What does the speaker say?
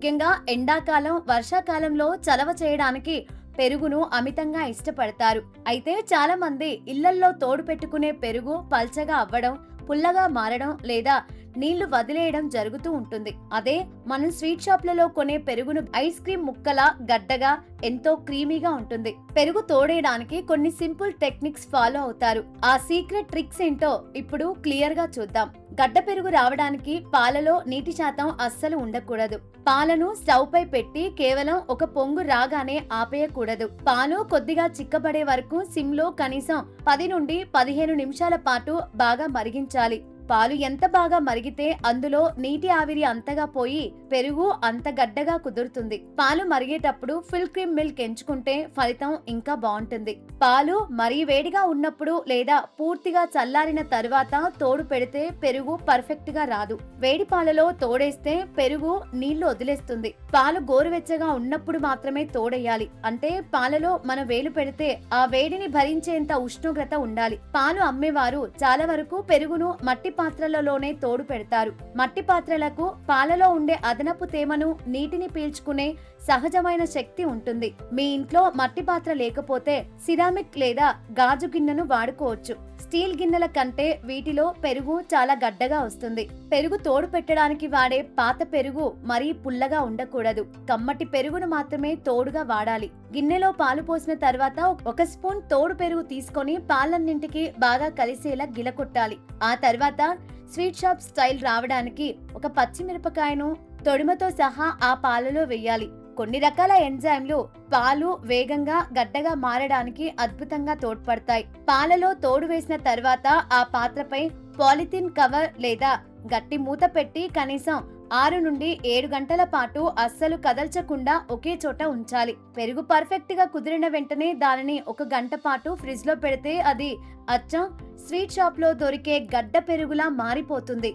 ముఖ్యంగా ఎండాకాలం, వర్షాకాలంలో చలవ చేయడానికి పెరుగును అమితంగా ఇష్టపడతారు. అయితే చాలా మంది ఇళ్లల్లో తోడు పెట్టుకునే పెరుగు పల్చగా అవ్వడం, పుల్లగా మారడం లేదా నీళ్లు వదిలేయడం జరుగుతూ ఉంటుంది. అదే మనం స్వీట్ షాప్లలో కొనే పెరుగును ఐస్ క్రీమ్ ముక్కలా గడ్డగా ఎంతో క్రీమీగా ఉంటుంది. పెరుగు తోడేయడానికి కొన్ని సింపుల్ టెక్నిక్స్ ఫాలో అవుతారు. ఆ సీక్రెట్ ట్రిక్స్ ఏంటో ఇప్పుడు క్లియర్ గా చూద్దాం. గడ్డ పెరుగు రావడానికి పాలలో నీటి శాతం అస్సలు ఉండకూడదు. పాలను స్టవ్ పై పెట్టి కేవలం ఒక పొంగు రాగానే ఆపేయకూడదు. పాలు కొద్దిగా చిక్కబడే వరకు సిమ్ లో కనీసం 10 నుండి 15 నిమిషాల పాటు బాగా మరిగించాలి. పాలు ఎంత బాగా మరిగితే అందులో నీటి ఆవిరి అంతగా పోయి పెరుగు అంత గడ్డగా కుదురుతుంది. పాలు మరిగేటప్పుడు ఫుల్ క్రీమ్ మిల్క్ ఎంచుకుంటే ఫలితం ఇంకా బాగుంటుంది. పాలు మరీ వేడిగా ఉన్నప్పుడు లేదా పూర్తిగా చల్లారిన తరువాత తోడు పెడితే పెరుగు పర్ఫెక్ట్ గా రాదు. వేడి పాలలో తోడేస్తే పెరుగు నీళ్లు వదిలేస్తుంది. పాలు గోరువెచ్చగా ఉన్నప్పుడు మాత్రమే తోడేయాలి. అంటే పాలలో మన వేలు పెడితే ఆ వేడిని భరించేంత ఉష్ణోగ్రత ఉండాలి. పాలు అమ్మేవారు చాలా వరకు పెరుగును మట్టి పాత్రలలోనే తోడు పెడతారు. మట్టి పాత్రలకు పాలలో ఉండే అదనపు తేమను, నీటిని పీల్చుకునే సహజమైన శక్తి ఉంటుంది. మీ ఇంట్లో మట్టి పాత్ర లేకపోతే సిరామిక్ లేదా గాజు గిన్నెను వాడుకోవచ్చు. స్టీల్ గిన్నెల కంటే వీటిలో పెరుగు చాలా గడ్డగా వస్తుంది. పెరుగు తోడు పెట్టడానికి వాడే పాత పెరుగు మరీ పుల్లగా ఉండకూడదు. కమ్మటి పెరుగును మాత్రమే తోడుగా వాడాలి. గిన్నెలో పాలు పోసిన తర్వాత 1 స్పూన్ తోడు పెరుగు తీసుకొని పాలన్నింటికి బాగా కలిసేలా గిలకొట్టాలి. ఆ తర్వాత స్వీట్ షాప్ స్టైల్ రావడానికి ఒక పచ్చిమిరపకాయను తొడిమతో సహా ఆ పాలలో వేయాలి. కొన్ని రకాల ఎంజైమ్లు పాలు వేగంగా గడ్డగా మారడానికి అద్భుతంగా తోడ్పడతాయి. పాలలో తోడు వేసిన తర్వాత ఆ పాత్రపై పాలిథిన్ కవర్ లేదా గట్టి మూత పెట్టి కనీసం 6 నుండి 7 గంటల పాటు అస్సలు కదల్చకుండా ఒకే చోట ఉంచాలి. పెరుగు పర్ఫెక్ట్ గా కుదిరిన వెంటనే దానిని 1 గంట పాటు ఫ్రిడ్జ్ లో పెడితే అది అచ్చం స్వీట్ షాప్ లో దొరికే గడ్డ పెరుగులా మారిపోతుంది.